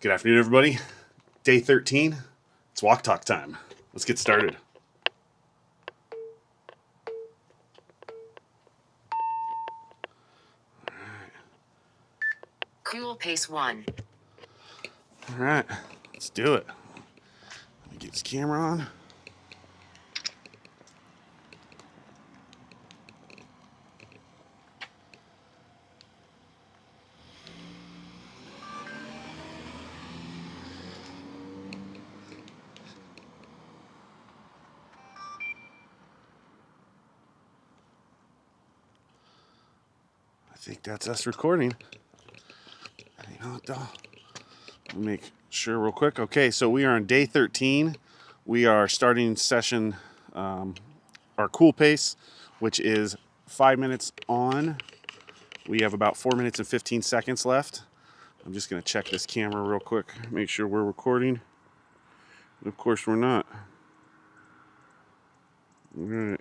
Good afternoon, everybody. Day 13. It's walk talk time. Let's get started. Cool pace 1. All right, let's do it. Let me get this camera on. I think that's us recording. You know what though? Let me make sure real quick. Okay, so we are on day 13. We are starting session, our cool pace, which is 5 minutes on. We have about 4 minutes and 15 seconds left. I'm just going to check this camera real quick, make sure we're recording. Of course, we're not. All right.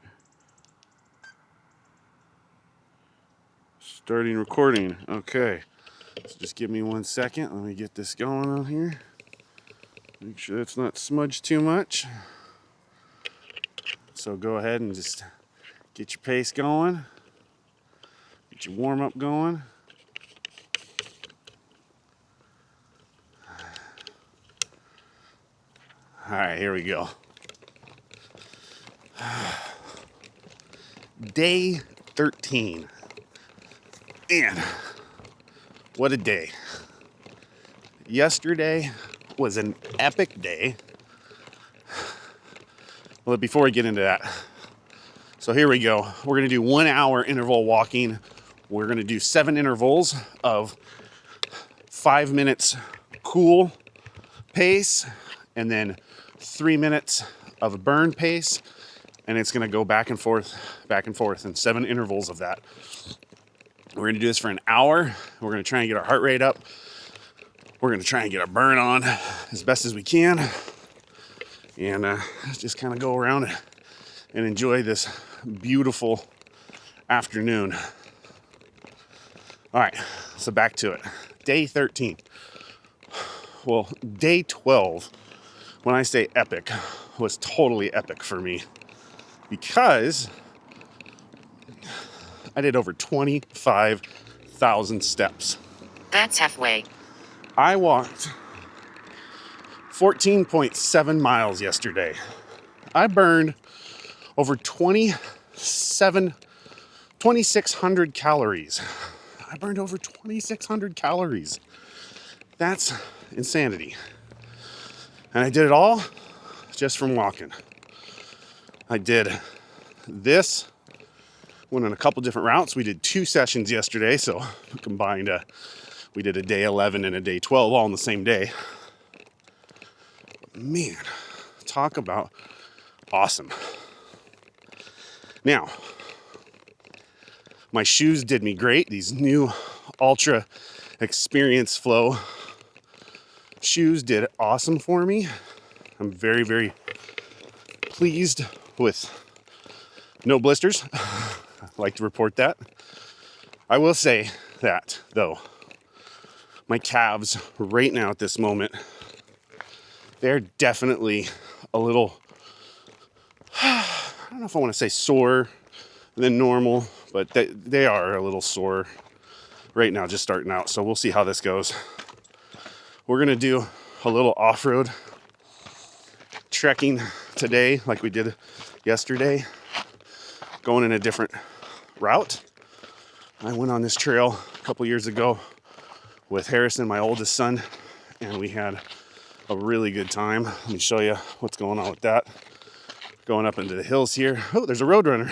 Starting recording. Okay. So just give me 1 second. Let me get this going on here. Make sure it's not smudged too much. So go ahead and just get your pace going. Get your warm up going. All right, here we go. Day 13. And what a day. Yesterday was an epic day. Well, before we get into that, so here we go. We're going to do 1 hour interval walking. We're going to do 7 intervals of 5 minutes cool pace and then 3 minutes of a burn pace. And it's going to go back and forth, and 7 intervals of that. We're going to do this for an hour. We're going to try and get our heart rate up. We're going to try and get our burn on as best as we can. And just kind of go around and enjoy this beautiful afternoon. All right, so back to it. Day 13. Well, day 12, when I say epic, was totally epic for me because I did over 25,000 steps. That's halfway. I walked 14.7 miles yesterday. I burned over 2,600 calories. I burned over 2,600 calories. That's insanity. And I did it all just from walking. I did this, went on a couple different routes. We did 2 sessions yesterday, so combined, we did a day 11 and a day 12 all on the same day. Man, talk about awesome. Now, my shoes did me great. These new Ultra Experience Flow shoes did awesome for me. I'm very, very pleased with no blisters. I'd like to report that. I will say that, though, my calves right now at this moment, they're definitely a little, I don't know if I want to say sore than normal, but they are a little sore right now, just starting out. So we'll see how this goes. We're going to do a little off-road trekking today like we did yesterday, going in a different route. I went on this trail a couple years ago with Harrison, my oldest son, and we had a really good time. Let me show you what's going on with that. Going up into the hills here. Oh, there's a roadrunner.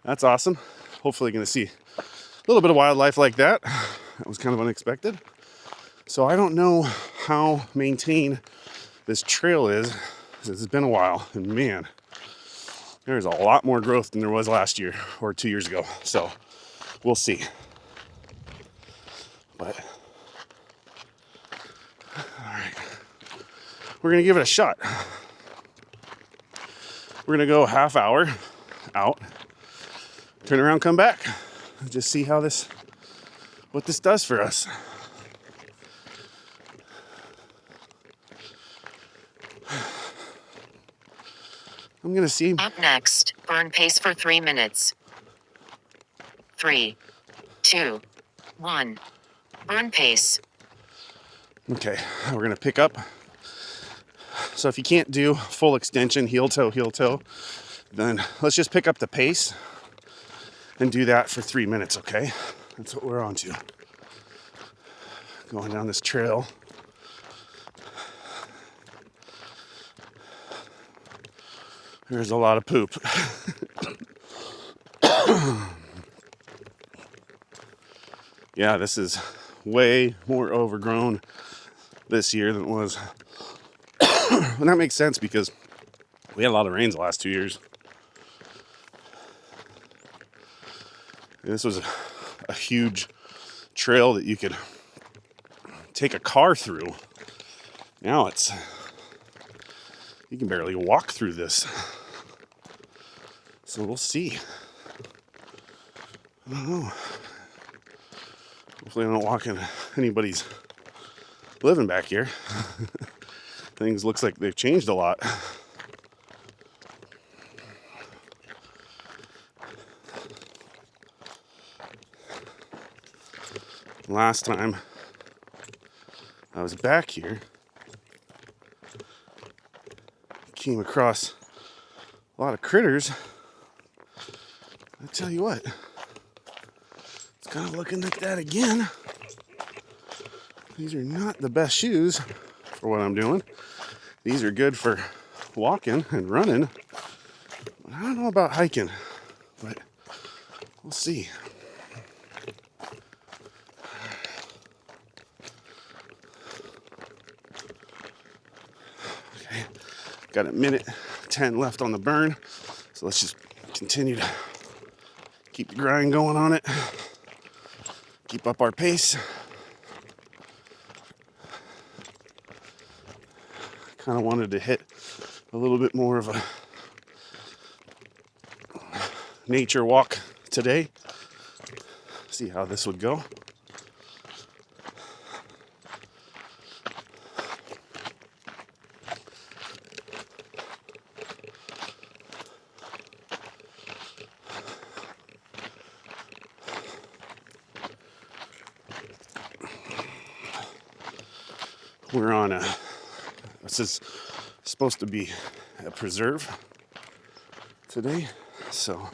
That's awesome. Hopefully going to see a little bit of wildlife like that. That was kind of unexpected. So I don't know how maintained this trail is. It's been a while, and man, there's a lot more growth than there was last year or 2 years ago. So we'll see. But all right, we're gonna give it a shot. We're gonna go half hour out, turn around, come back, just see what this does for us. I'm gonna see. Up next, burn pace for 3 minutes. 3, 2, 1. Burn pace. Okay, we're gonna pick up. So if you can't do full extension, heel toe, then let's just pick up the pace and do that for 3 minutes, okay? That's what we're on to. Going down this trail. There's a lot of poop. Yeah, this is way more overgrown this year than it was. And that makes sense because we had a lot of rains the last 2 years. And this was a huge trail that you could take a car through. Now you can barely walk through this. So we'll see. I don't know. Hopefully I don't walk in anybody's living back here. Things looks like they've changed a lot. Last time I was back here, came across a lot of critters. I tell you what, it's kind of looking like that again. These are not the best shoes for what I'm doing. These are good for walking and running. But I don't know about hiking, but we'll see. Okay, got a minute 10 left on the burn. So let's just continue to keep the grind going on it. Keep up our pace. Kind of wanted to hit a little bit more of a nature walk today. See how this would go. We're on this is supposed to be a preserve today, so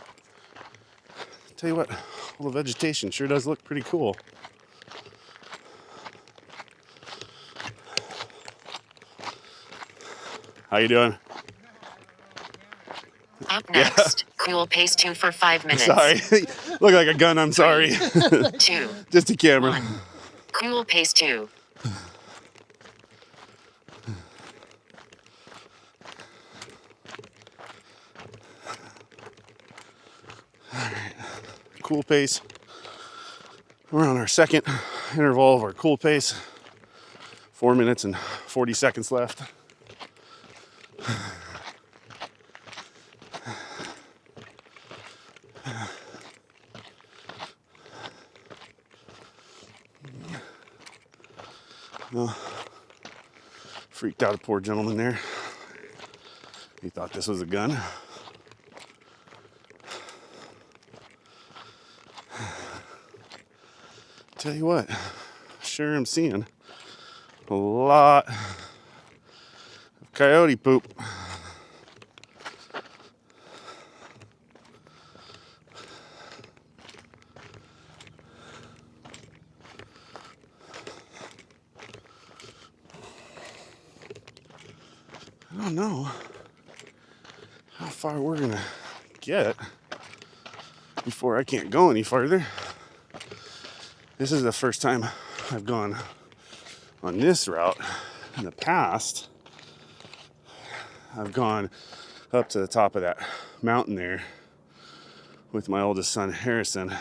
tell you what, all the vegetation sure does look pretty cool. How you doing? Up next, cool pace 2 for 5 minutes. Sorry, look like a gun. I'm sorry. 2, Just a camera. 1. Cool pace 2. Cool pace. We're on our second interval of our cool pace. 4 minutes and 40 seconds left. Freaked out a poor gentleman there. He thought this was a gun. Tell you what, sure am seeing a lot of coyote poop. I don't know how far we're gonna get before I can't go any farther. This is the first time I've gone on this route. In the past, I've gone up to the top of that mountain there with my oldest son, Harrison.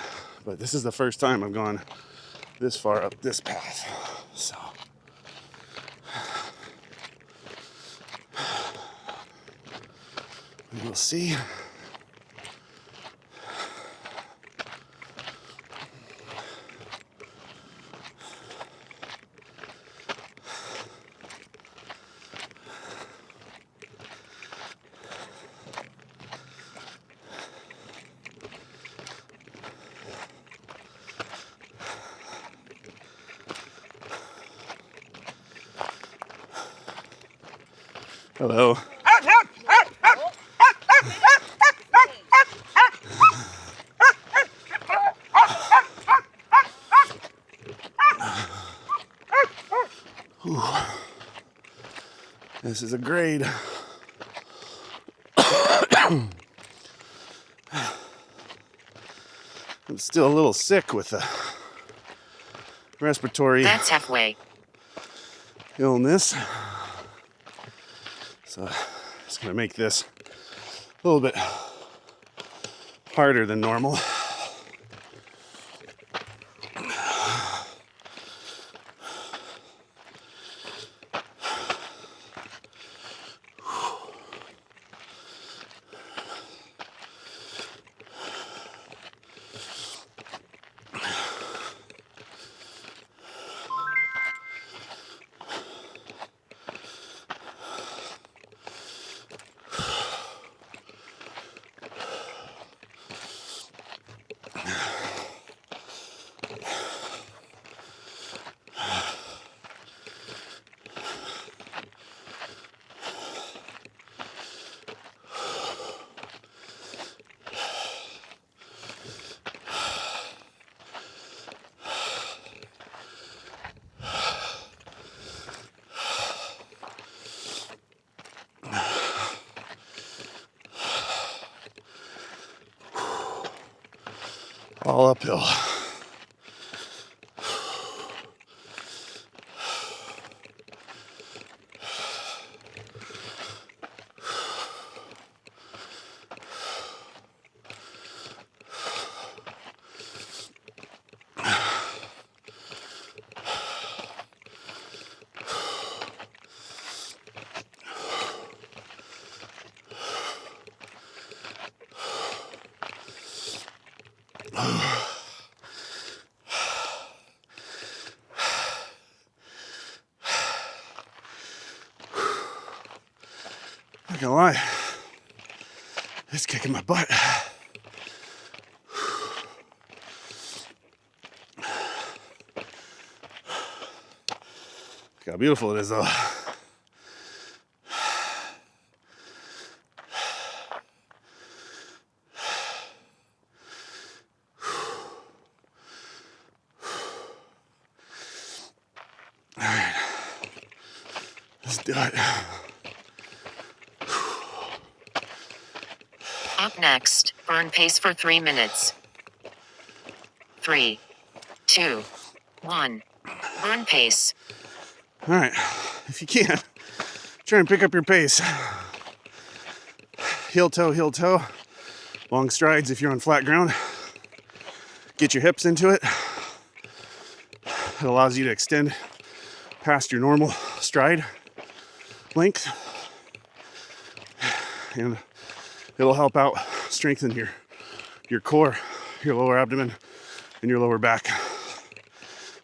But this is the first time I've gone this far up this path. So, we'll see. Hello. Ooh. This is a grade. I'm still a little sick with the respiratory That's halfway. illness. So it's going to make this a little bit harder than normal. All uphill. Not gonna lie, it's kicking my butt. Look how beautiful it is, though. All right, let's do it. Up next, burn pace for 3 minutes. 3, 2, 1. Burn pace. All right, if you can, try and pick up your pace. Heel toe, long strides if you're on flat ground. Get your hips into it. It allows you to extend past your normal stride length. And it'll help out strengthen your core, your lower abdomen, and your lower back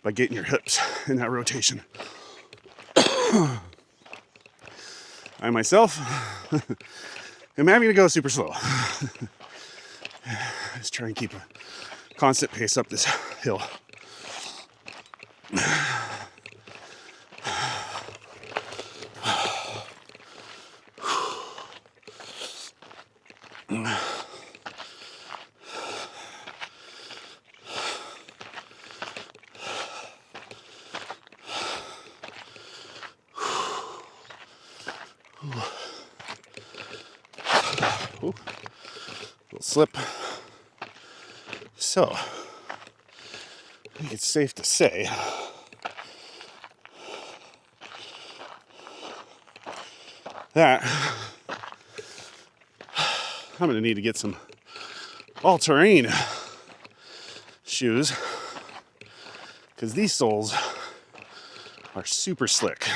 by getting your hips in that rotation. I myself am having to go super slow. Just try and keep a constant pace up this hill. Ooh, little slip. So, I think it's safe to say that I'm going to need to get some all-terrain shoes because these soles are super slick.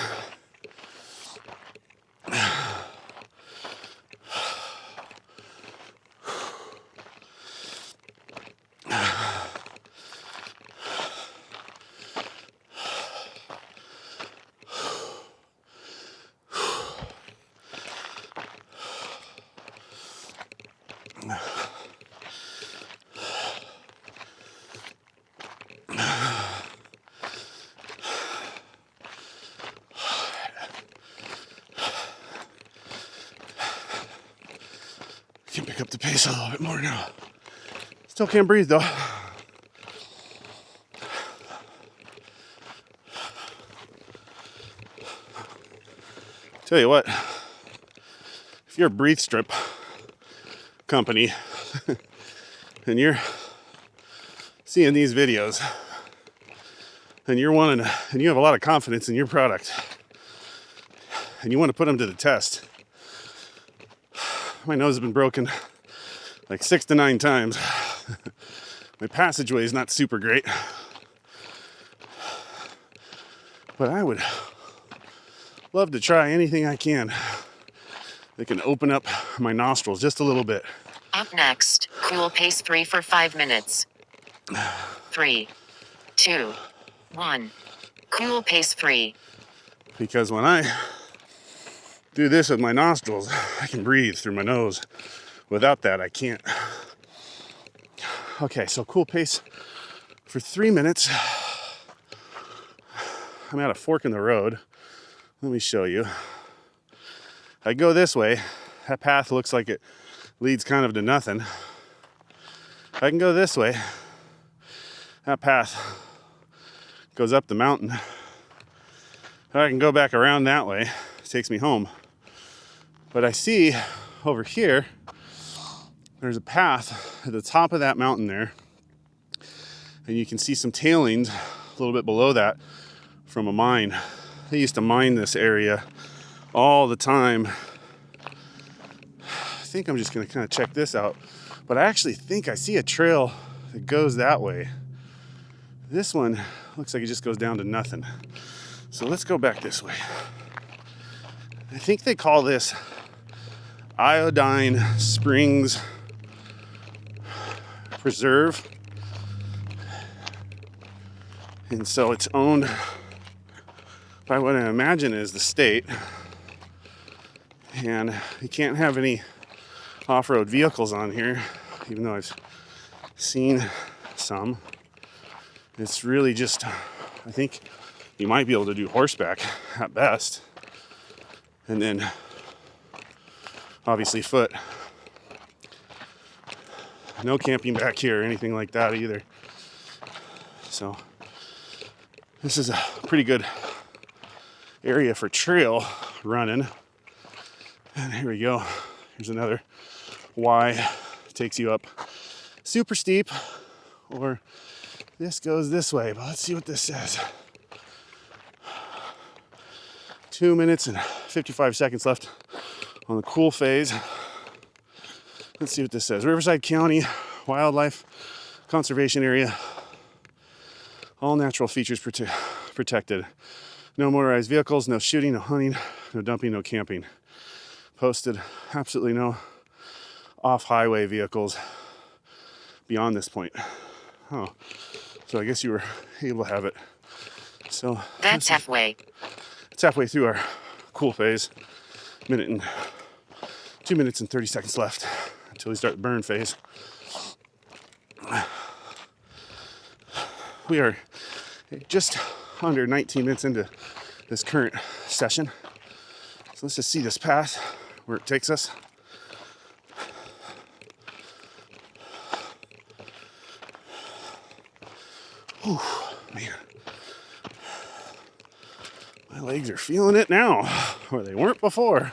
pick up the pace a little bit more now. Still can't breathe though. Tell you what, if you're a breathe strip company and you're seeing these videos and you're wanting to, and you have a lot of confidence in your product and you want to put them to the test. My nose has been broken like 6 to 9 times. My passageway is not super great, but I would love to try anything I can that can open up my nostrils just a little bit. Up next, cool pace 3 for 5 minutes. 3, 2, 1. Cool pace 3. Because when I do this with my nostrils, I can breathe through my nose. Without that, I can't. Okay, so cool pace for 3 minutes. I'm at a fork in the road. Let me show you. I go this way. That path looks like it leads kind of to nothing. I can go this way. That path goes up the mountain. I can go back around that way. It takes me home. But I see over here, there's a path at the top of that mountain there. And you can see some tailings a little bit below that from a mine. They used to mine this area all the time. I think I'm just gonna kind of check this out. But I actually think I see a trail that goes that way. This one looks like it just goes down to nothing. So let's go back this way. I think they call this Iodine Springs Preserve. And so it's owned by what I imagine is the state. And you can't have any off-road vehicles on here, even though I've seen some. It's really just, I think you might be able to do horseback at best. And then obviously foot. No camping back here or anything like that either. So this is a pretty good area for trail running. And here we go. Here's another Y. Takes you up super steep, or this goes this way. But let's see what this says. 2 minutes and 55 seconds left on the cool phase. Let's see what this says. Riverside County Wildlife Conservation Area. All natural features protected. No motorized vehicles, no shooting, no hunting, no dumping, no camping. Posted absolutely no off-highway vehicles beyond this point. Oh, so I guess you were able to have it. So that's halfway. It's halfway through our cool phase. 2 minutes and 30 seconds left until we start the burn phase. We are just under 19 minutes into this current session. So let's just see this path, where it takes us. Whew, man. My legs are feeling it now, where they weren't before.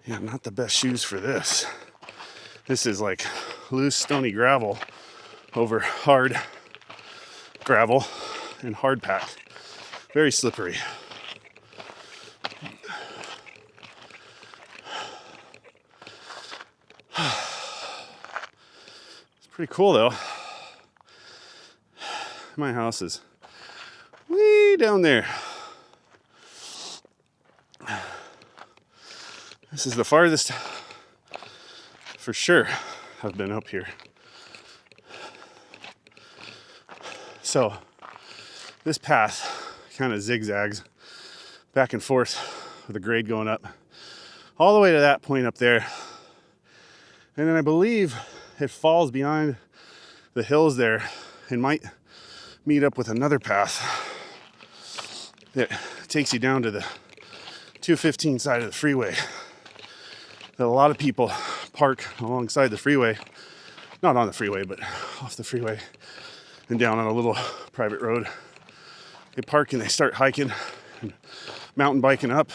Yeah, not the best shoes for this. This is like loose, stony gravel over hard gravel and hard pack. Very slippery. It's pretty cool though. My house is way down there. This is the farthest, for sure, I've been up here. So, this path kind of zigzags back and forth with the grade going up all the way to that point up there. And then I believe it falls behind the hills there and might meet up with another path that takes you down to the 215 side of the freeway. That a lot of people park alongside the freeway, not on the freeway, but off the freeway and down on a little private road. They park and they start hiking and mountain biking up.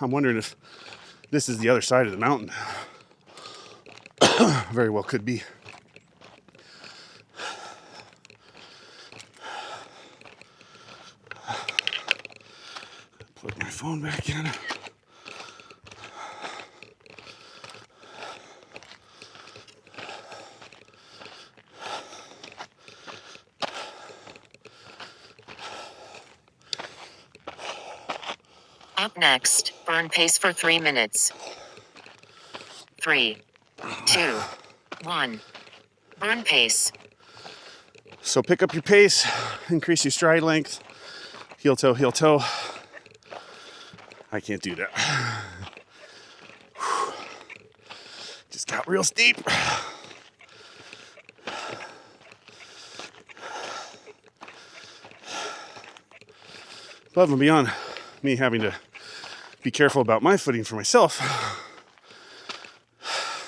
I'm wondering if this is the other side of the mountain. Very well could be. Plug my phone back in. Up next, burn pace for 3 minutes. 3, 2, 1. Burn pace. So pick up your pace, increase your stride length, heel toe, heel toe. I can't do that. Just got real steep. Above and beyond me having to be careful about my footing for myself,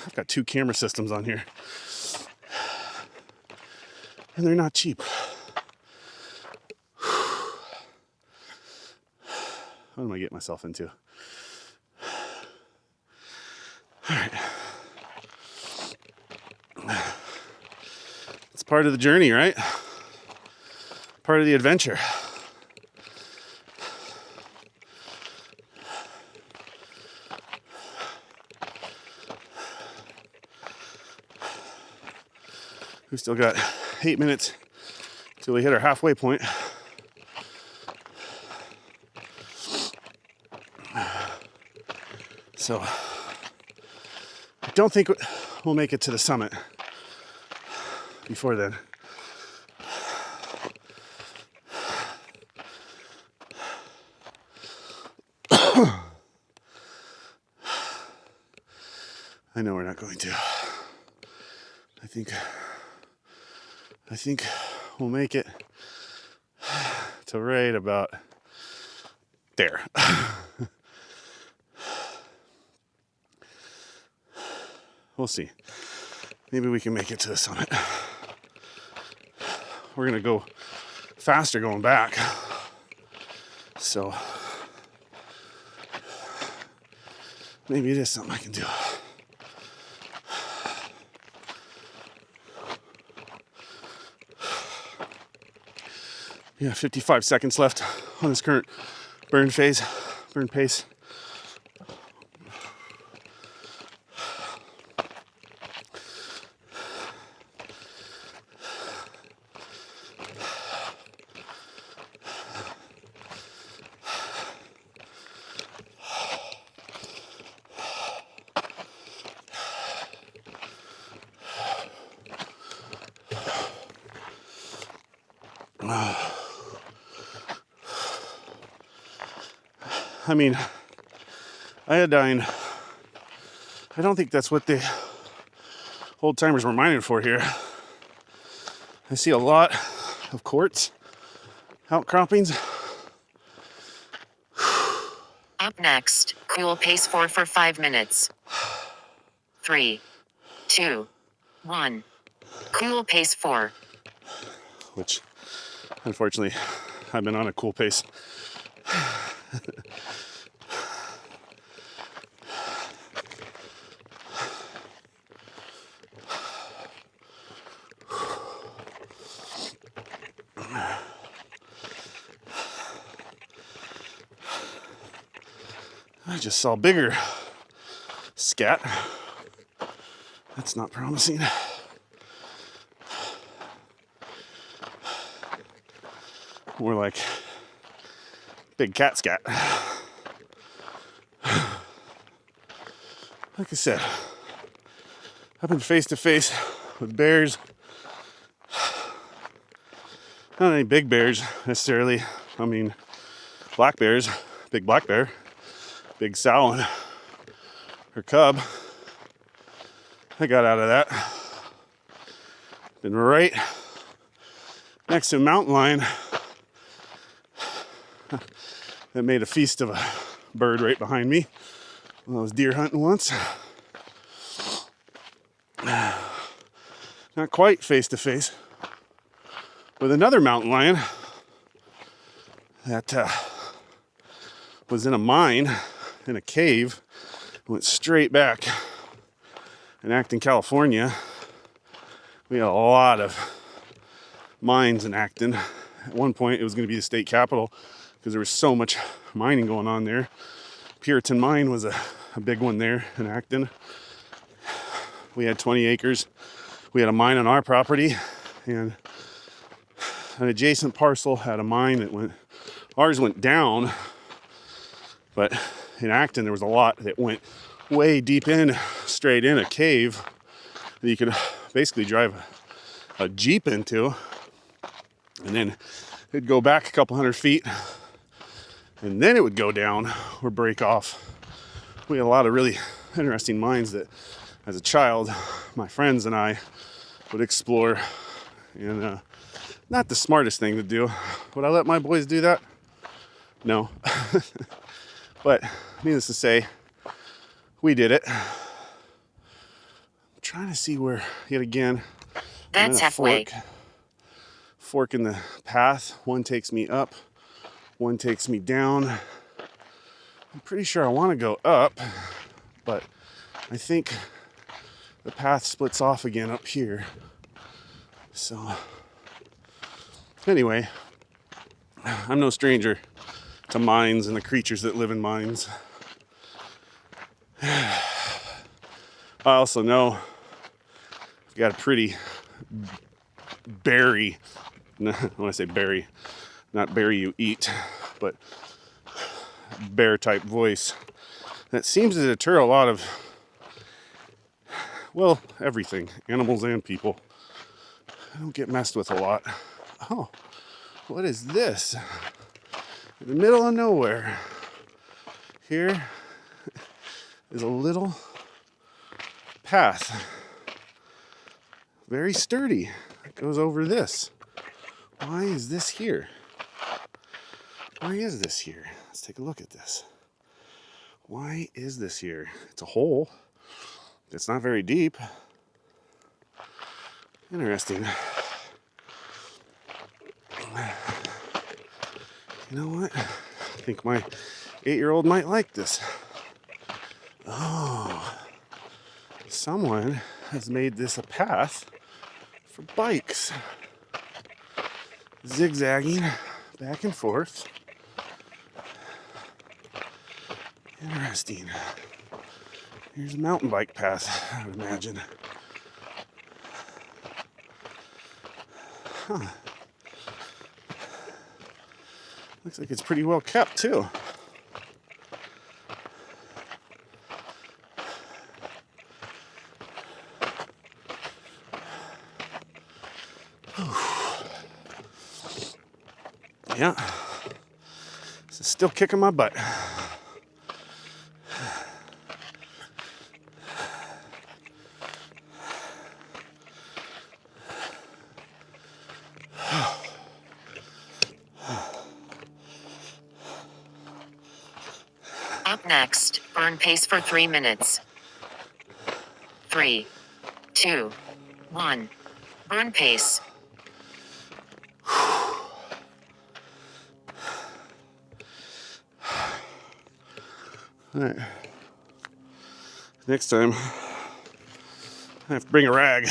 I've got 2 camera systems on here. And they're not cheap. What am I getting myself into? All right. It's part of the journey, right? Part of the adventure. We've still got 8 minutes till we hit our halfway point. So I don't think we'll make it to the summit before then. I know we're not going to. I think we'll make it to right about there. We'll see. Maybe we can make it to the summit. We're gonna go faster going back. So maybe it is something I can do. Yeah, 55 seconds left on this current burn pace. I mean, iodine, I don't think that's what the old timers were mining for here. I see a lot of quartz outcroppings. Up next, cool pace 4 for 5 minutes. 3, 2, 1. Cool pace 4. Which, unfortunately, I've been on a cool pace. I just saw bigger scat. That's not promising. More like big cat scat. Like I said, I've been face to face with bears. Not any big bears necessarily. I mean, black bears, big black bear, big sow and her cub. I got out of that. Been right next to a mountain lion that made a feast of a bird right behind me when I was deer hunting once. Not quite face to face with another mountain lion that was in a mine, in a cave, went straight back. In Acton, California, we had a lot of mines in Acton. At one point, it was going to be the state capital because there was so much mining going on there. Puritan Mine was a big one there in Acton. We had 20 acres. We had a mine on our property, and an adjacent parcel had a mine that ours went down, but in Acton there was a lot that went way deep in, straight in a cave that you could basically drive a Jeep into, and then it'd go back a couple hundred feet, and then it would go down or break off. We had a lot of really interesting mines that, as a child, my friends and I would explore, and not the smartest thing to do. Would I let my boys do that? No. But needless to say, we did it. I'm trying to see where, yet again, That's halfway. Fork in the path. One takes me up, one takes me down. I'm pretty sure I want to go up, but I think the path splits off again up here. So, anyway, I'm no stranger to mines and the creatures that live in mines. I also know I've got a pretty berry, when I say berry, not berry you eat, but bear type voice that seems to deter a lot of, well, everything, animals and people. I don't get messed with a lot. Oh, what is this? In the middle of nowhere, here is a little path, very sturdy. It goes over this. Why is this here? Why is this here? Let's take a look at this. Why is this here? It's a hole. It's not very deep. Interesting. You know what? I think my 8-year-old might like this. Oh, someone has made this a path for bikes. Zigzagging back and forth. Interesting. Here's a mountain bike path, I would imagine. Huh. Looks like it's pretty well kept, too. Yeah. This is still kicking my butt. Up next, burn pace for 3 minutes. 3, 2, 1. Burn pace. All right. Next time, I have to bring a rag.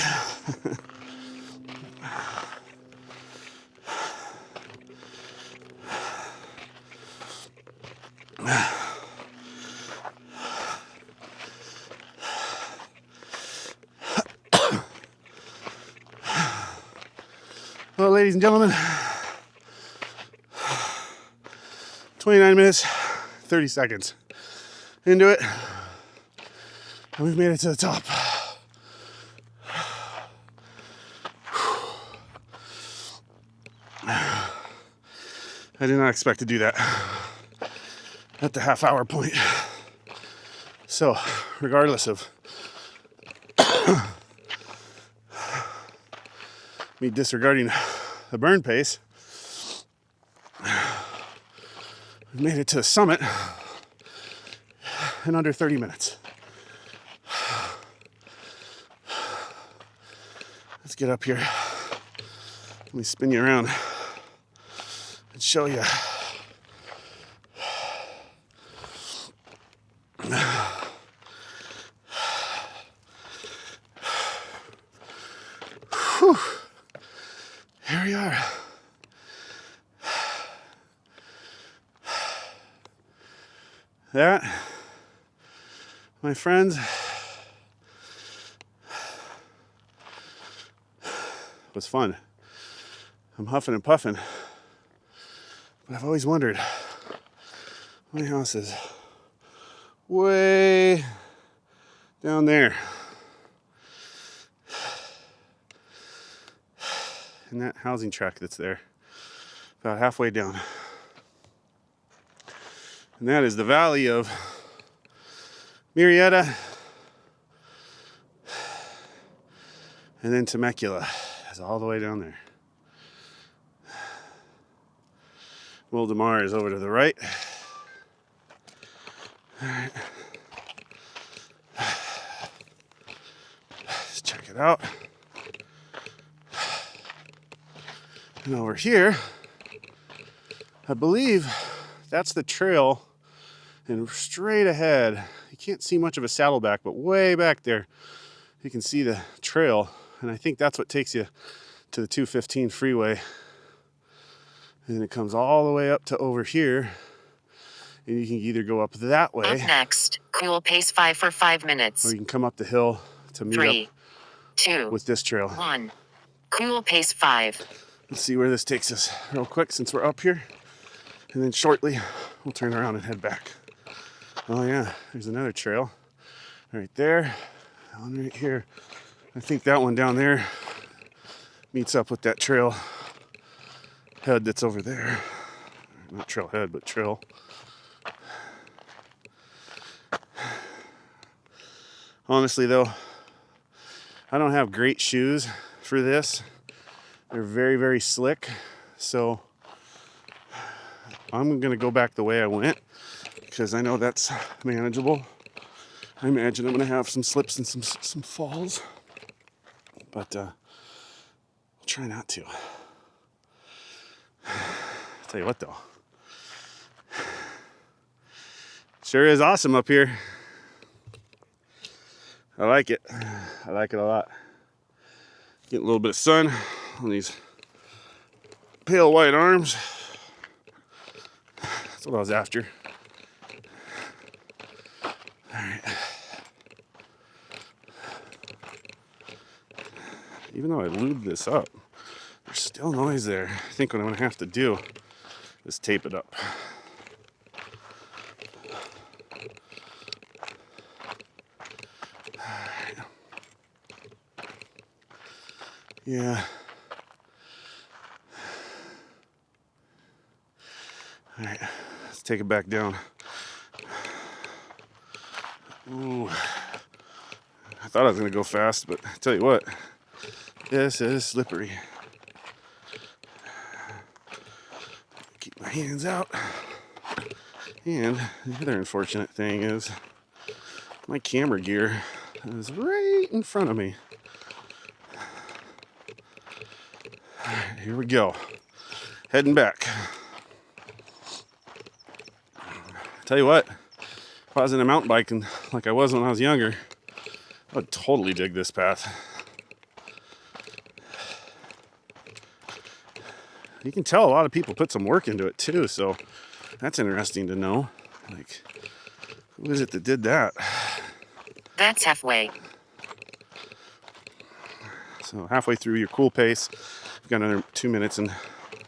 Well, ladies and gentlemen, 29 minutes, 30 seconds into it, and we've made it to the top. I did not expect to do that at the half-hour point. So, regardless of me disregarding the burn pace, We made it to the summit in under 30 minutes. Let's get up here. Let me spin you around and show you. Whew. Here we are. That, my friends, was fun. I'm huffing and puffing, but I've always wondered, my house is way down there. And that housing tract that's there, about halfway down. And that is the valley of Murrieta and then Temecula is all the way down there. Wildemar is over to the right. All right. Let's check it out. And over here, I believe that's the trail. And straight ahead, you can't see much of a saddleback, but way back there, you can see the trail. And I think that's what takes you to the 215 freeway. And then it comes all the way up to over here. And you can either go up that way. Up next, cool pace 5 for 5 minutes. Or you can come up the hill to meet 3, up 2, with this trail. 1. Cool pace 5. Let's see where this takes us real quick since we're up here. And then shortly, we'll turn around and head back. Oh yeah, there's another trail right there. That one right here. I think that one down there meets up with that trail head that's over there. Not trail head, but trail. Honestly though, I don't have great shoes for this. They're very, very slick. So I'm gonna go back the way I went because I know that's manageable. I imagine I'm gonna have some slips and some falls, but I'll try not to. Tell you what though, sure is awesome up here. I like it. I like it a lot. Getting a little bit of sun on these pale white arms. That's what I was after. Alright. Even though I lubed this up, there's still noise there. I think what I'm going to have to do is tape it up. Alright. Yeah. Alright, let's take it back down. Ooh. I thought I was going to go fast, but I tell you what, this is slippery. Keep my hands out. And the other unfortunate thing is my camera gear is right in front of me. Alright, here we go. Heading back. Tell you what, if I was in a mountain biking like I was when I was younger, I would totally dig this path. You can tell a lot of people put some work into it too, so that's interesting to know. Like, who is it that did that? That's halfway. So halfway through your cool pace, you've got another 2 minutes and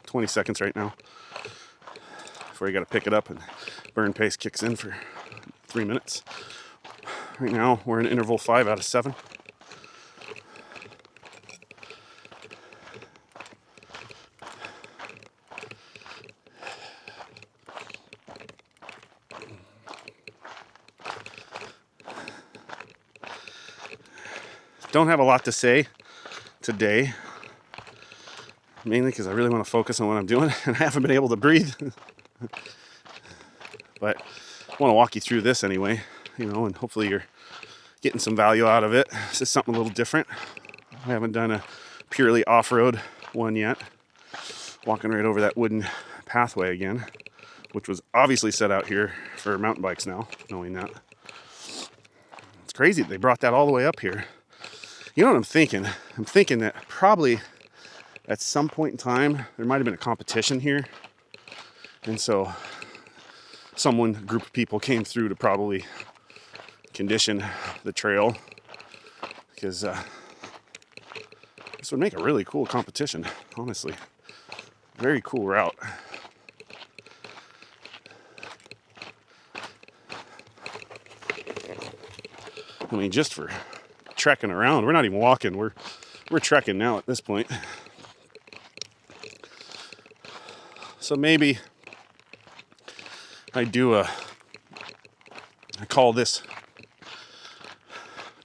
20 seconds right now before you got to pick it up and burn pace kicks in for 3 minutes. Right now we're in interval 5 out of 7. Don't have a lot to say today, mainly because I really want to focus on what I'm doing and I haven't been able to breathe. but I want to walk you through this anyway, you know, and hopefully you're getting some value out of it. This is something a little different. I haven't done a purely off-road one yet. Walking right over that wooden pathway again, which was obviously set out here for mountain bikes now, knowing that. It's crazy that they brought that all the way up here. You know what I'm thinking? I'm thinking that probably at some point in time, there might have been a competition here. And so a group of people came through to probably condition the trail, because this would make a really cool competition, honestly. Very cool route. I mean, just for trekking around, we're not even walking, we're trekking now at this point. So maybe I call this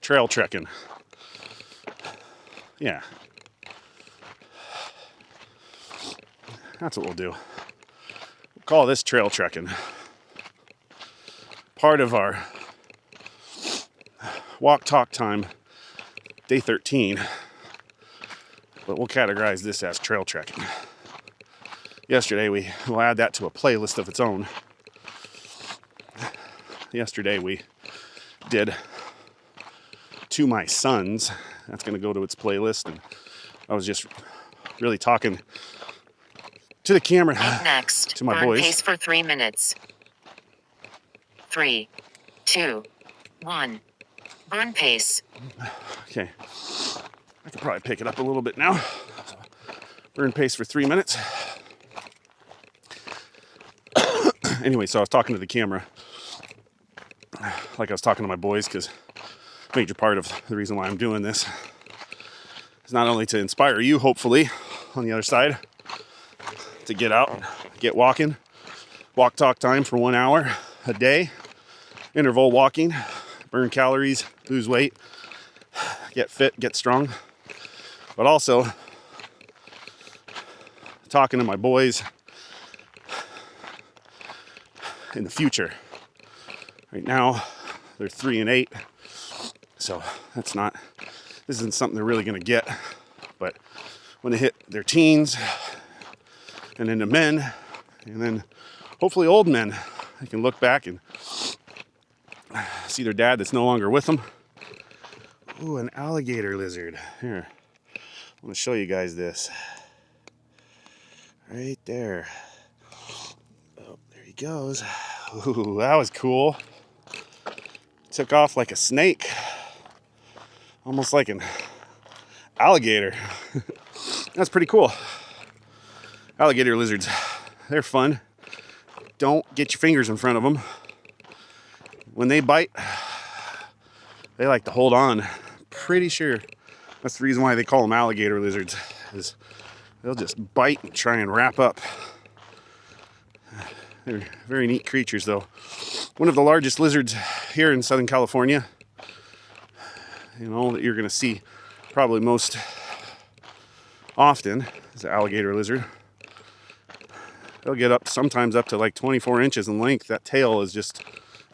trail trekking. Yeah. That's what we'll do. We'll call this trail trekking. Part of our walk talk time, day 13. But we'll categorize this as trail trekking. Yesterday, we'll add that to a playlist of its own. Yesterday, we did To My Sons. That's going to go to its playlist. And I was just really talking to the camera, next, to my burn boys. Pace for 3 minutes. 3, 2, 1. Burn pace. Okay. I could probably pick it up a little bit now. Burn pace for 3 minutes. Anyway, so I was talking to the camera like I was talking to my boys, because a major part of the reason why I'm doing this is not only to inspire you, hopefully, on the other side, to get out and get walking. Walk talk time for 1 hour a day. Interval walking. Burn calories, lose weight, get fit, get strong. But also talking to my boys in the future. Right now, they're 3 and 8. So this isn't something they're really going to get. But when they hit their teens and into men, and then hopefully old men, they can look back and see their dad that's no longer with them. Ooh, an alligator lizard. Here, I want to show you guys this. Right there. Oh, there he goes. Ooh, that was cool. Took off like a snake. Almost like an alligator. That's pretty cool. Alligator lizards, they're fun. Don't get your fingers in front of them. When they bite, they like to hold on. Pretty sure that's the reason why they call them alligator lizards, is they'll just bite and try and wrap up. They're very neat creatures, though. One of the largest lizards here in Southern California, you know, that you're going to see probably most often is the alligator lizard. They'll get sometimes up to like 24 inches in length. That tail is just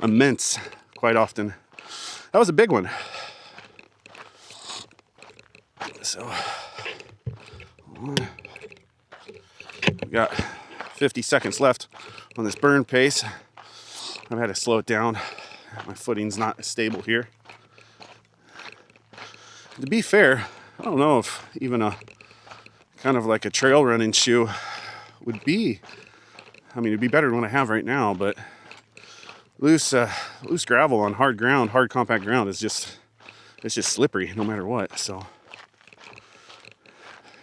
immense quite often. That was a big one. So we got 50 seconds left on this burn pace. I've had to slow it down. My footing's not as stable here. To be fair, I don't know if even a kind of like a trail running shoe would be. I mean, it'd be better than what I have right now, but loose gravel on hard ground, hard compact ground it's just slippery no matter what. So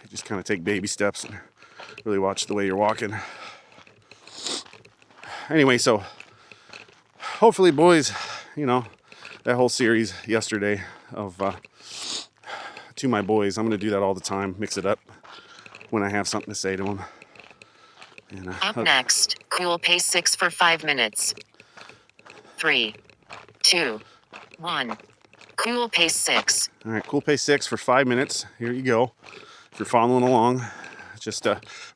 you just kind of take baby steps and really watch the way you're walking. Anyway, so hopefully, boys, you know, that whole series yesterday of To My Boys, I'm going to do that all the time, mix it up when I have something to say to them. And, up next, cool pace 6 for 5 minutes. 3, 2, 1. Cool pace 6. All right, cool pace 6 for 5 minutes. Here you go. If you're following along, just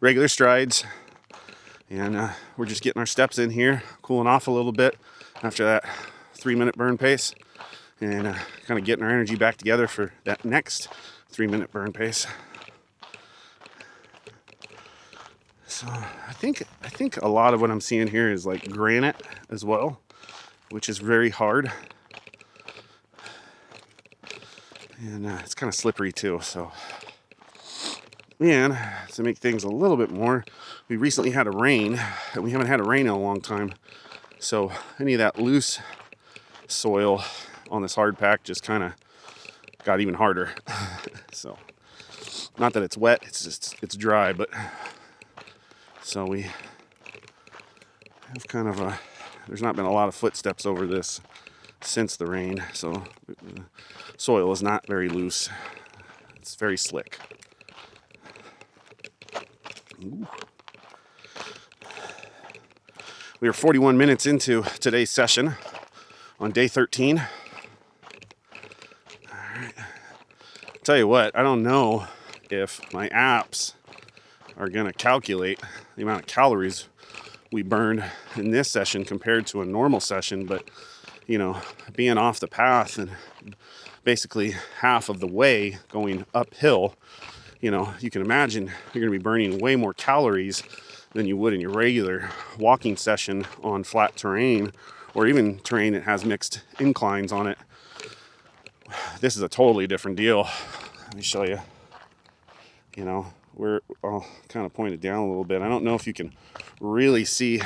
regular strides. And we're just getting our steps in here, cooling off a little bit after that 3-minute burn pace, and kind of getting our energy back together for that next 3-minute burn pace. So I think a lot of what I'm seeing here is like granite as well, which is very hard. And it's kind of slippery too. So, and to make things a little bit more, we recently had a rain, and we haven't had a rain in a long time. So any of that loose soil on this hard pack just kind of got even harder. So, not that it's wet, it's dry, but so we have kind of there's not been a lot of footsteps over this since the rain, so the soil is not very loose. It's very slick. Ooh. We are 41 minutes into today's session on day 13. All right. Tell you what, I don't know if my apps are going to calculate the amount of calories we burned in this session compared to a normal session, but you know, being off the path and basically half of the way going uphill, you know, you can imagine you're going to be burning way more calories than you would in your regular walking session on flat terrain or even terrain that has mixed inclines on it. This is a totally different deal. Let me show you. You know, I'll kind of point it down a little bit. I don't know if you can really see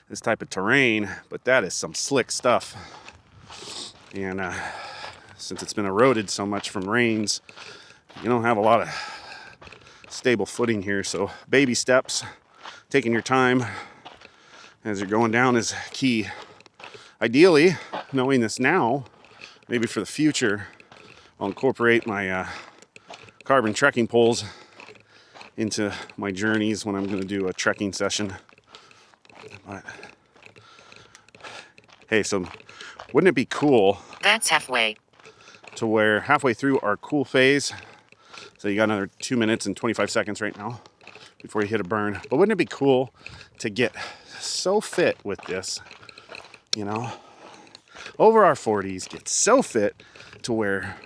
this type of terrain, but that is some slick stuff. And since it's been eroded so much from rains, you don't have a lot of stable footing here. So baby steps, taking your time as you're going down is key. Ideally, knowing this now, maybe for the future, I'll incorporate my carbon trekking poles into my journeys when I'm going to do a trekking session. But hey, so wouldn't it be cool? That's halfway. To where halfway through our cool phase, so you got another 2 minutes and 25 seconds right now before you hit a burn. But wouldn't it be cool to get so fit with this, you know, over our 40s, get so fit to where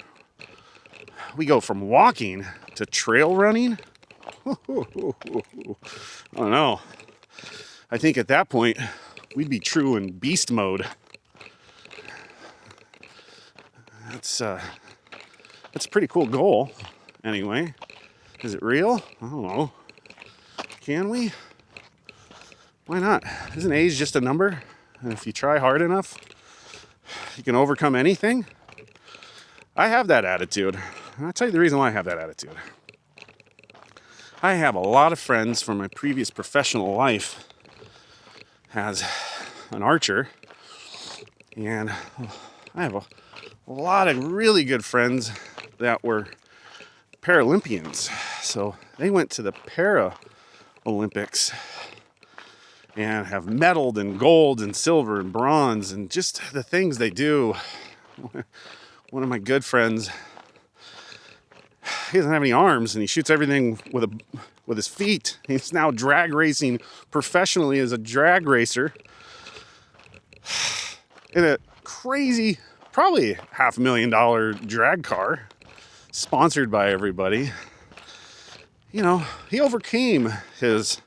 we go from walking to trail running? I don't know. I think at that point, we'd be true in beast mode. That's a pretty cool goal. Anyway, is it real? I don't know. Can we? Why not? Isn't age just a number? And if you try hard enough, you can overcome anything. I have that attitude. And I'll tell you the reason why I have that attitude. I have a lot of friends from my previous professional life as an archer, and I have a lot of really good friends that were Paralympians. So they went to the Paralympics and have medaled in gold and silver and bronze, and just the things they do. One of my good friends, he doesn't have any arms, and he shoots everything with his feet. He's now drag racing professionally as a drag racer in a crazy, probably $500,000 drag car, sponsored by everybody. You know, he overcame his.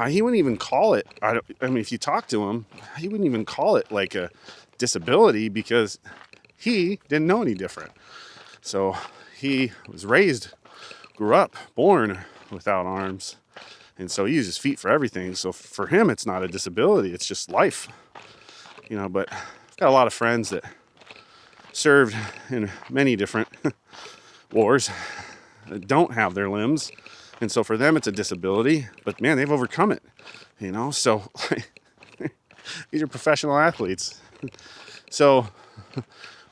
He wouldn't even call it. I mean, if you talk to him, he wouldn't even call it like a disability because he didn't know any different. So he was grew up, born without arms. And so he uses feet for everything. So for him, it's not a disability. It's just life. You know, but I've got a lot of friends that served in many different wars that don't have their limbs. And so for them, it's a disability. But man, they've overcome it. You know, so these are professional athletes. So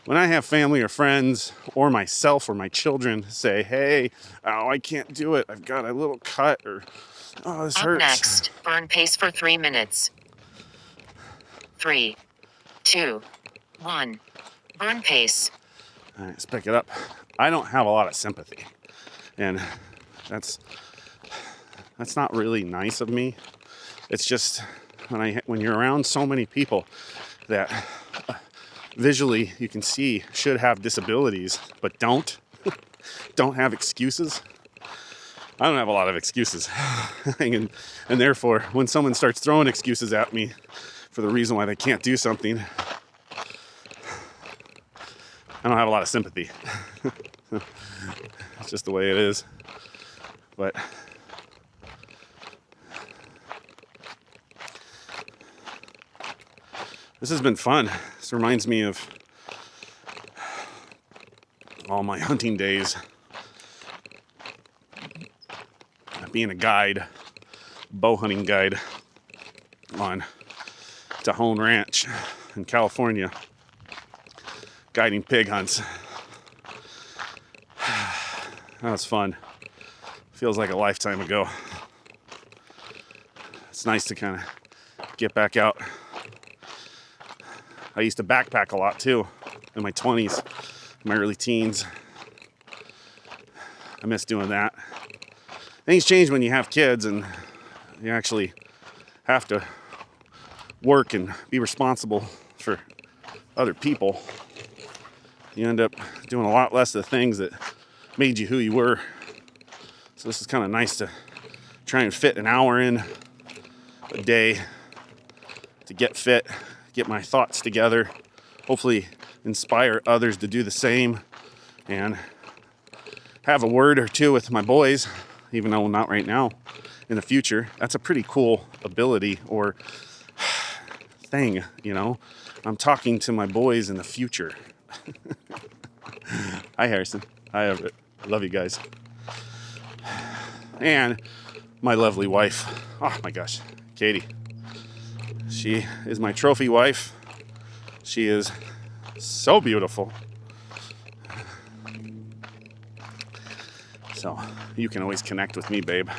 when I have family or friends or myself or my children say, hey, oh, I can't do it. I've got a little cut, or, oh, this hurts. Up next, burn pace for 3 minutes. 3, 2, 1. Burn pace. All right, let's pick it up. I don't have a lot of sympathy. And that's That's not really nice of me. It's just when you're around so many people that visually you can see should have disabilities but don't have excuses. I don't have a lot of excuses. and therefore, when someone starts throwing excuses at me for the reason why they can't do something, I don't have a lot of sympathy. It's just the way it is. But this has been fun. This reminds me of all my hunting days. Being a guide, bow hunting guide on Tejon Ranch in California, guiding pig hunts. That was fun. Feels like a lifetime ago. It's nice to kind of get back out. I used to backpack a lot too in my 20s, my early teens. I miss doing that. Things change when you have kids and you actually have to work and be responsible for other people. You end up doing a lot less of the things that made you who you were. So this is kind of nice to try and fit an hour in a day to get fit, get my thoughts together, hopefully inspire others to do the same, and have a word or two with my boys, even though not right now, in the future. That's a pretty cool ability or thing, you know. I'm talking to my boys in the future. Hi, Harrison. Hi, Everett. Love you guys. And my lovely wife. Oh my gosh, Katie. She is my trophy wife. She is so beautiful. So you can always connect with me, babe.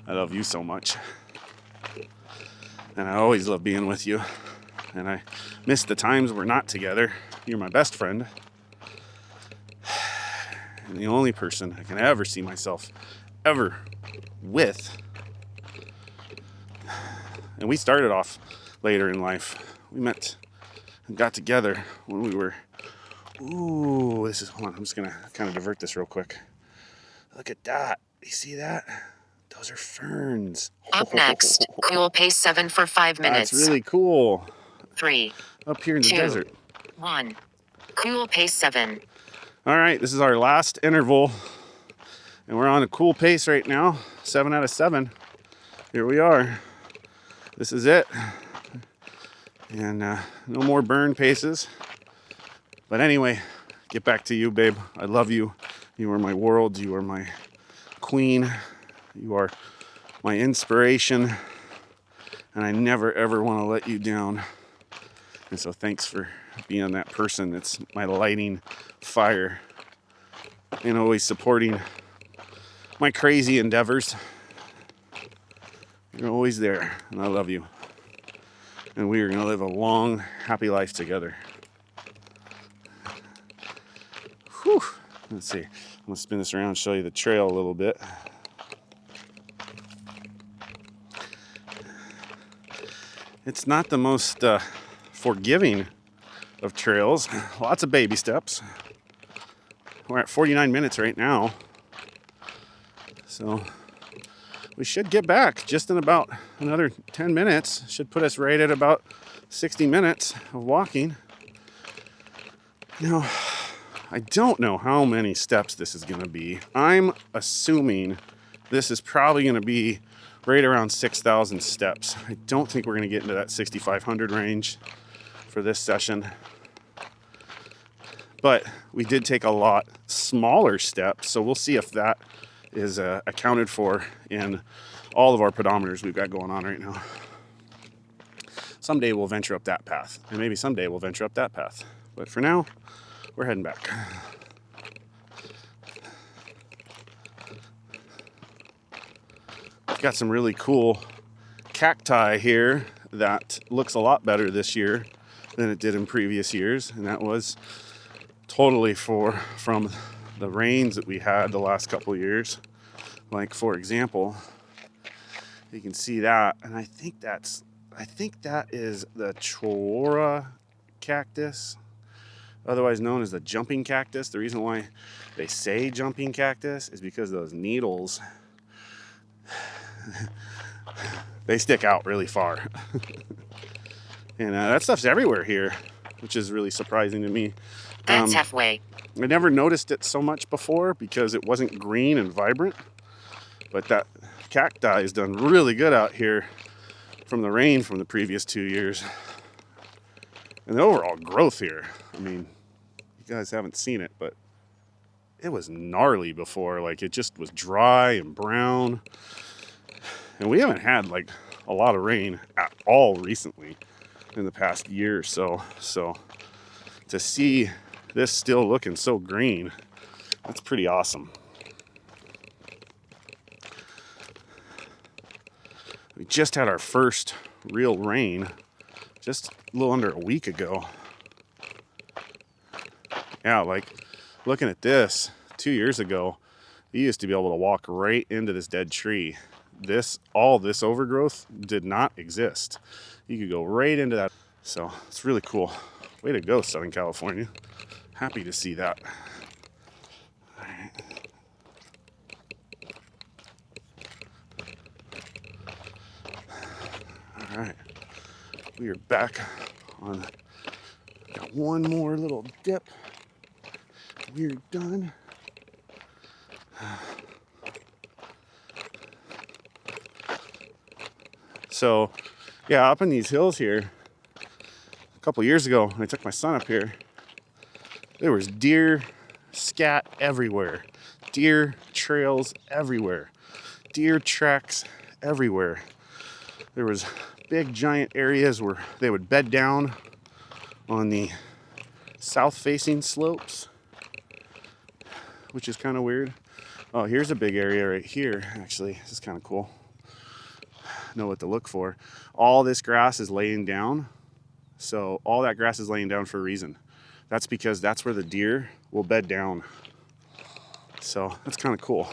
I love you so much. And I always love being with you. And I miss the times we're not together. You're my best friend. And the only person I can ever see myself ever with. And we started off later in life. We met and got together when we were, hold on, I'm just gonna kind of divert this real quick. Look at that. You see that? Those are ferns. Up next, cool pace 7 for 5 minutes. That's really cool. 3, Up here in the 2, desert. 1. Cool pace 7. All right, this is our last interval. And we're on a cool pace right now. 7 out of 7. Here we are. This is it. And no more burn paces. But anyway, get back to you, babe. I love you. You are my world. You are my queen. You are my inspiration. And I never, ever want to let you down. And so thanks for being that person that's my lighting fire and always supporting my crazy endeavors. You're always there, and I love you. And we are going to live a long, happy life together. Whew. Let's see. I'm going to spin this around and show you the trail a little bit. It's not the most forgiving of trails. Lots of baby steps. We're at 49 minutes right now. So we should get back just in about another 10 minutes. Should put us right at about 60 minutes of walking. Now, I don't know how many steps this is going to be. I'm assuming this is probably going to be right around 6,000 steps. I don't think we're going to get into that 6,500 range for this session. But we did take a lot smaller steps, so we'll see if that is accounted for in all of our pedometers we've got going on right now. Someday we'll venture up that path, and maybe someday we'll venture up that path. But for now, we're heading back. Got some really cool cacti here that looks a lot better this year than it did in previous years, and that was totally from the rains that we had the last couple of years. Like, for example, You can see that, and I think that is the Chora cactus, otherwise known as the jumping cactus. The reason why they say jumping cactus is because those needles, they stick out really far. And that stuff's everywhere here, which is really surprising to me. That's halfway. I never noticed it so much before because it wasn't green and vibrant, but that cacti has done really good out here from the rain from the previous 2 years. And the overall growth here, I mean, you guys haven't seen it, but it was gnarly before. Like, it just was dry and brown. And we haven't had like a lot of rain at all recently in the past year or so. So to see this still looking so green, that's pretty awesome. We just had our first real rain just a little under a week ago. Yeah, like looking at this 2 years ago, you used to be able to walk right into this dead tree. All this overgrowth did not exist. You could go right into that. So it's really cool. Way to go, Southern California. Happy to see that. All right. All right, we are back on, got one more little dip. We're done. So, yeah, up in these hills here, a couple years ago, when I took my son up here, there was deer scat everywhere. Deer trails everywhere. Deer tracks everywhere. There was big giant areas where they would bed down on the south facing slopes, which is kind of weird. Oh, here's a big area right here. Actually, this is kind of cool. Know what to look for. All this grass is laying down. So all that grass is laying down for a reason. That's because that's where the deer will bed down. So that's kind of cool.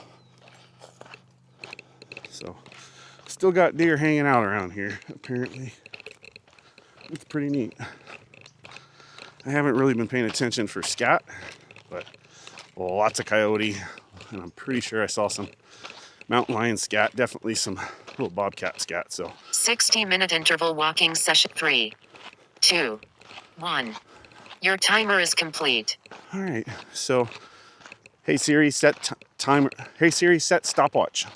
So still got deer hanging out around here, apparently. It's pretty neat. I haven't really been paying attention for scat, but lots of coyote, and I'm pretty sure I saw some mountain lion scat, definitely some little bobcat scat. So 60-minute interval walking session. 3, 2, 1. Your timer is complete. All right, so hey Siri, set timer. Hey Siri, set stopwatch.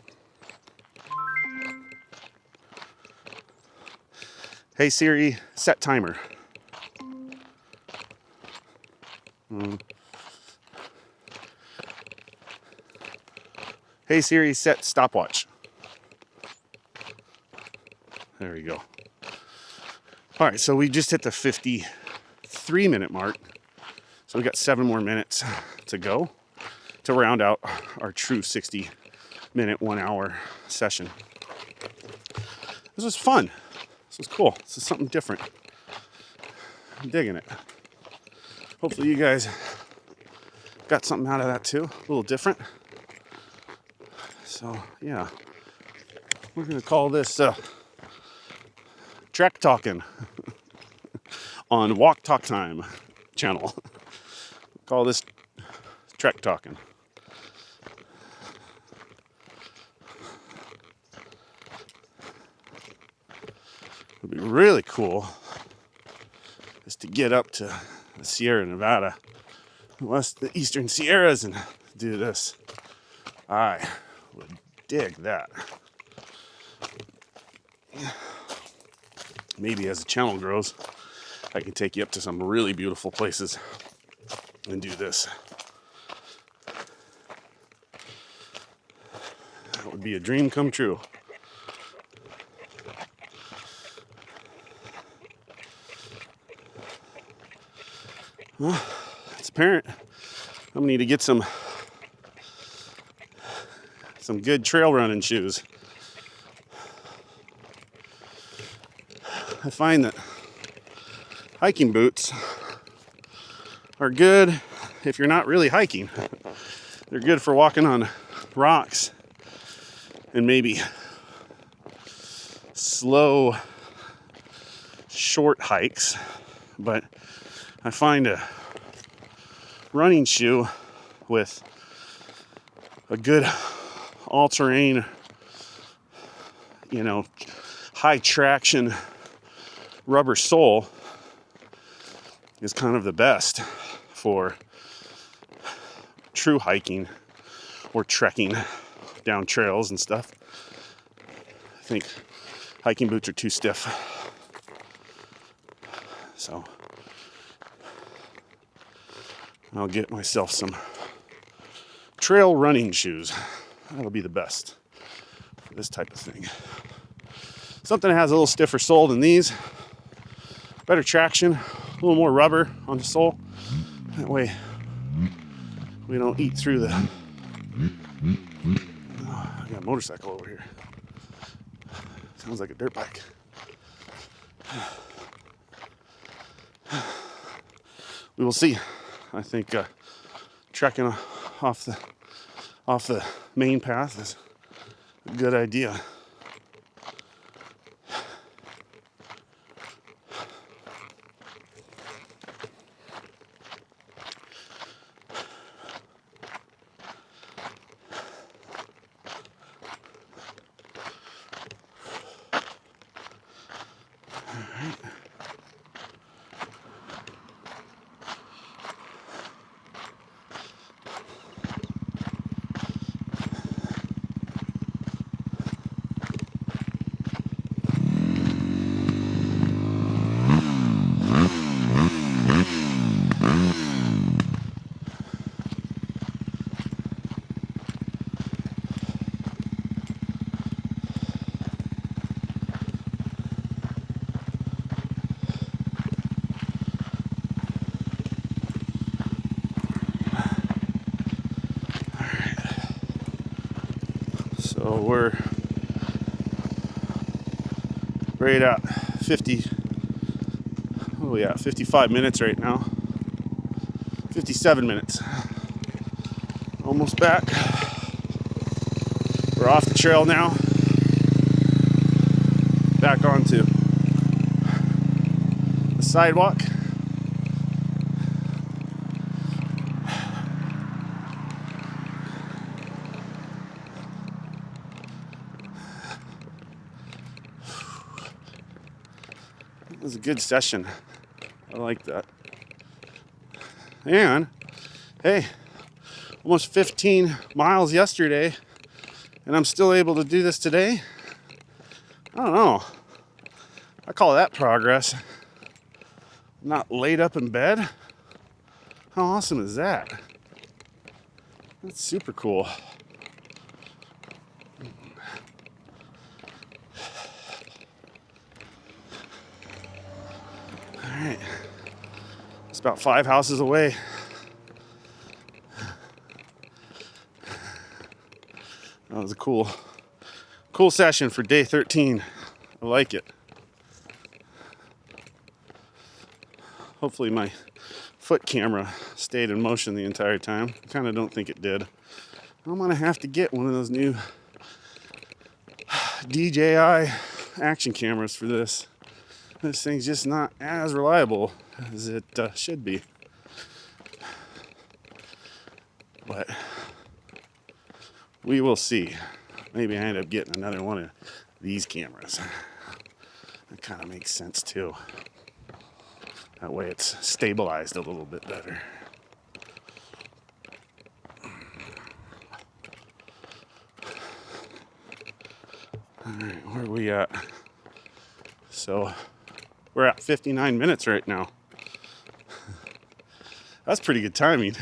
Hey Siri, set timer. Hey Siri, set stopwatch. There we go. All right, so we just hit the 53-minute mark. So we got 7 more minutes to go to round out our true 60-minute, 1 hour session. This was fun. This was cool. This is something different. I'm digging it. Hopefully you guys got something out of that too. A little different. So yeah, we're gonna call this Trekk Talking on WalkTalkTime channel. Call this Trekk Talking. It'd be really cool is to get up to the Sierra Nevada, the Eastern Sierras, and do this. I would dig that. Maybe as the channel grows, I can take you up to some really beautiful places and do this. That would be a dream come true. Well, it's apparent I'm gonna need to get some good trail running shoes. I find that hiking boots are good if you're not really hiking. They're good for walking on rocks and maybe slow, short hikes, but I find a running shoe with a good all-terrain, high traction rubber sole is kind of the best for true hiking or trekking down trails and stuff. I think hiking boots are too stiff. So I'll get myself some trail running shoes. That'll be the best for this type of thing. Something that has a little stiffer sole than these. Better traction, a little more rubber on the sole. That way we don't eat through the... Oh, I got a motorcycle over here. Sounds like a dirt bike. We will see. I think trekking off the main path is a good idea. So we're right at 55 minutes right now. 57 minutes. Almost back. We're off the trail now. Back onto the sidewalk. It was a good session. I like that. And, hey, almost 15 miles yesterday, and I'm still able to do this today. I don't know. I call that progress. I'm not laid up in bed. How awesome is that? That's super cool. All right. It's about 5 houses away. That was a cool session for day 13. I like it. Hopefully my foot camera stayed in motion the entire time. I kind of don't think it did. I'm gonna have to get one of those new DJI action cameras for this. This thing's just not as reliable as it should be. But we will see. Maybe I end up getting another one of these cameras. That kind of makes sense too. That way it's stabilized a little bit better. All right, where are we at? So we're at 59 minutes right now. That's pretty good timing.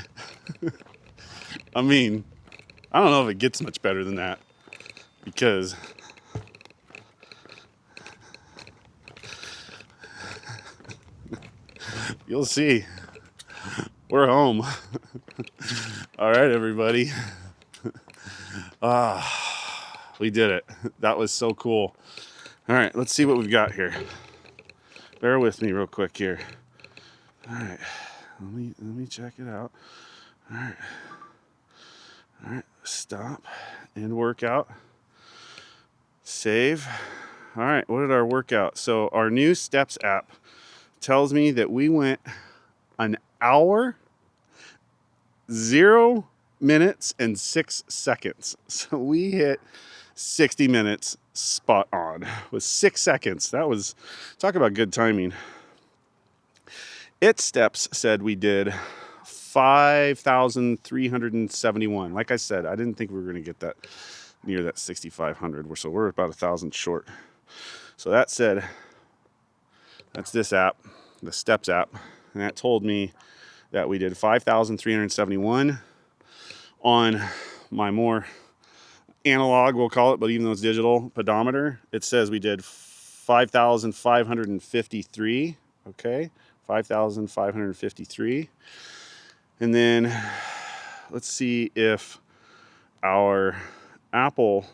I mean, I don't know if it gets much better than that, because you'll see. We're home. All right, everybody. We did it. That was so cool. All right, let's see what we've got here. Bear with me real quick here. All right, let me check it out. All right, stop and workout. Save. All right, what did our workout? So our new steps app tells me that we went an hour, 0 minutes, and 6 seconds. So we hit 60 minutes spot on with 6 seconds. That was, talk about good timing. Its steps said we did 5,371. Like I said, I didn't think we were going to get that near that 6,500. So we're about 1,000 short. So that said, that's this app, the Steps app, and that told me that we did 5,371 on my more analog, we'll call it, but even though it's digital pedometer, it says we did 5,553. Okay, 5,553. And then let's see if our Apple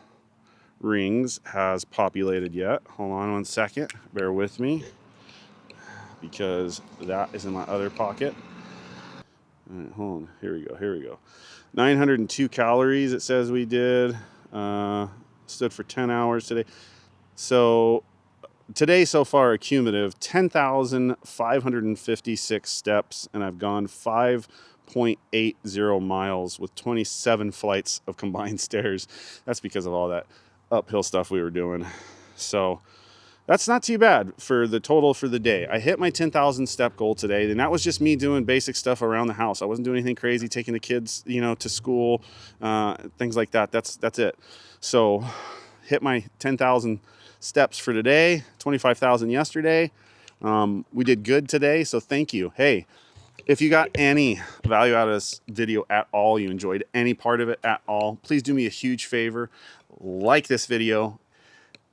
rings has populated yet. Hold on 1 second, bear with me, because that is in my other pocket. All right, hold on, here we go. 902 calories it says we did. Stood for 10 hours today. So today so far, a cumulative 10,556 steps, and I've gone 5.80 miles with 27 flights of combined stairs. That's because of all that uphill stuff we were doing. So that's not too bad for the total for the day. I hit my 10,000 step goal today, and that was just me doing basic stuff around the house. I wasn't doing anything crazy, taking the kids, to school, things like that. That's it. So hit my 10,000 steps for today, 25,000 yesterday. We did good today, so thank you. Hey, if you got any value out of this video at all, you enjoyed any part of it at all, please do me a huge favor. Like this video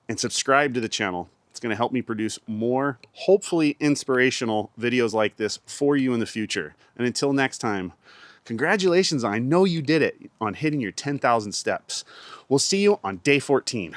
and subscribe to the channel. It's going to help me produce more, hopefully inspirational videos like this for you in the future. And until next time, congratulations, I know you did it on hitting your 10,000 steps. We'll see you on day 14.